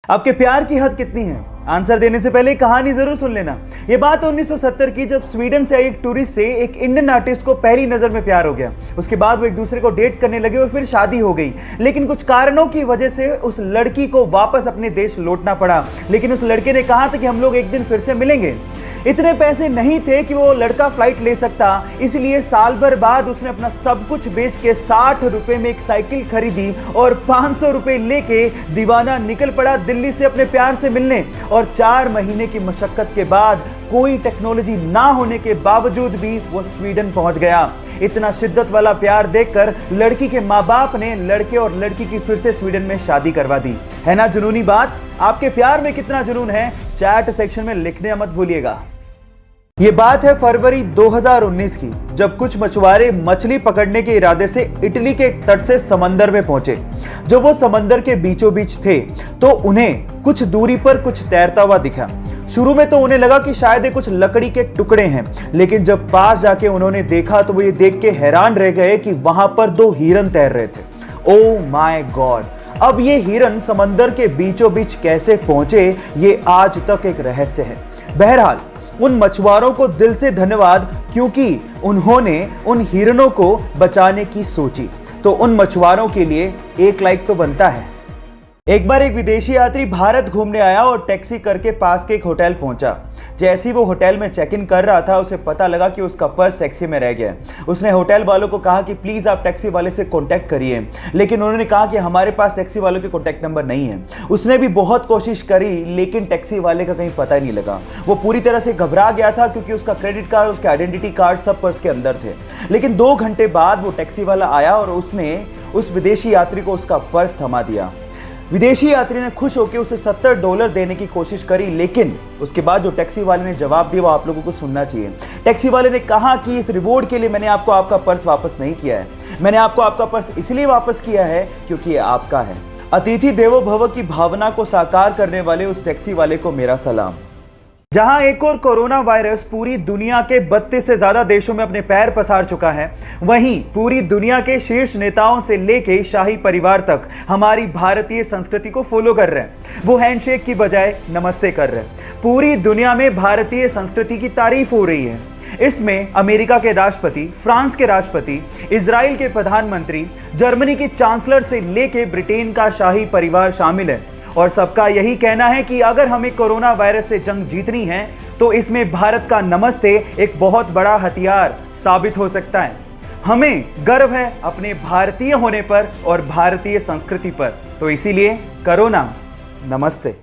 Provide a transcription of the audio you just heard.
आपके प्यार की हद कितनी है? आंसर देने से पहले कहानी जरूर सुन लेना। ये बात 1970 की, जब स्वीडन से एक टूरिस्ट से एक इंडियन आर्टिस्ट को पहली नजर में प्यार हो गया। उसके बाद वो एक दूसरे को डेट करने लगे और फिर शादी हो गई। लेकिन कुछ कारणों की वजह से उस लड़की को वापस अपने देश लौटना पड़ा। लेकिन उस लड़के ने कहा था कि हम लोग एक दिन फिर से मिलेंगे। इतने पैसे नहीं थे कि वो लड़का फ्लाइट ले सकता, इसलिए साल भर बाद उसने अपना सब कुछ बेच के 60 रुपए में एक साइकिल खरीदी और 500 रुपए लेके दीवाना निकल पड़ा दिल्ली से अपने प्यार से मिलने। और 4 महीने की मशक्कत के बाद, कोई टेक्नोलॉजी ना होने के बावजूद भी वो स्वीडन पहुंच गया। इतना शिद्दत वाला प्यार देखकर लड़की के माँ बाप ने लड़के और लड़की की फिर से स्वीडन में शादी करवा दी। है ना जुनूनी बात? आपके प्यार में कितना जुनून है, चैट सेक्शन में लिखने मत भूलिएगा। ये बात है फरवरी 2019 की, जब कुछ मछुआरे मछली पकड़ने के इरादे से इटली के एक तट से समंदर में पहुंचे। जब वो समंदर के बीचों बीच थे तो उन्हें कुछ दूरी पर कुछ तैरता हुआ दिखा। शुरू में तो उन्हें लगा कि शायद ये कुछ लकड़ी के टुकड़े हैं, लेकिन जब पास जाके उन्होंने देखा तो वो ये देख के हैरान रह गए कि वहां पर 2 हिरन तैर रहे थे। Oh my God! अब ये हिरन समंदर के बीचों बीच कैसे पहुंचे, ये आज तक एक रहस्य है। बहरहाल, उन मछुआरों को दिल से धन्यवाद, क्योंकि उन्होंने उन हिरणों को बचाने की सोची। तो उन मछुआरों के लिए एक लाइक तो बनता है। एक बार एक विदेशी यात्री भारत घूमने आया और टैक्सी करके पास के एक होटल पहुंचा। जैसे ही वो होटल में चेक इन कर रहा था, उसे पता लगा कि उसका पर्स टैक्सी में रह गया। उसने होटल वालों को कहा कि प्लीज आप टैक्सी वाले से कांटेक्ट करिए, लेकिन उन्होंने कहा कि हमारे पास टैक्सी वालों के कांटेक्ट नंबर नहीं है। उसने भी बहुत कोशिश करी, लेकिन टैक्सी वाले का कहीं पता ही नहीं लगा। वो पूरी तरह से घबरा गया था, क्योंकि उसका क्रेडिट कार्ड, उसका आइडेंटिटी कार्ड सब पर्स के अंदर थे। लेकिन 2 घंटे बाद वो टैक्सी वाला आया और उसने उस विदेशी यात्री को उसका पर्स थमा दिया। विदेशी यात्री ने खुश होकर उसे $70 देने की कोशिश करी, लेकिन उसके बाद जो टैक्सी वाले ने जवाब दिया वो आप लोगों को सुनना चाहिए। टैक्सी वाले ने कहा कि इस रिवॉर्ड के लिए मैंने आपको आपका पर्स वापस नहीं किया है। मैंने आपको आपका पर्स इसलिए वापस किया है क्योंकि ये आपका है। अतिथि देवो भव की भावना को साकार करने वाले उस टैक्सी वाले को मेरा सलाम। जहां एक और कोरोना वायरस पूरी दुनिया के 32 से ज्यादा देशों में अपने पैर पसार चुका है, वहीं पूरी दुनिया के शीर्ष नेताओं से लेके शाही परिवार तक हमारी भारतीय संस्कृति को फॉलो कर रहे हैं। वो हैंडशेक की बजाय नमस्ते कर रहे हैं। पूरी दुनिया में भारतीय संस्कृति की तारीफ हो रही है। इसमें अमेरिका के राष्ट्रपति, फ्रांस के राष्ट्रपति, इजराइल के प्रधानमंत्री, जर्मनी के चांसलर से लेके ब्रिटेन का शाही परिवार शामिल है। और सबका यही कहना है कि अगर हमें कोरोना वायरस से जंग जीतनी है तो इसमें भारत का नमस्ते एक बहुत बड़ा हथियार साबित हो सकता है। हमें गर्व है अपने भारतीय होने पर और भारतीय संस्कृति पर, तो इसीलिए करो ना नमस्ते।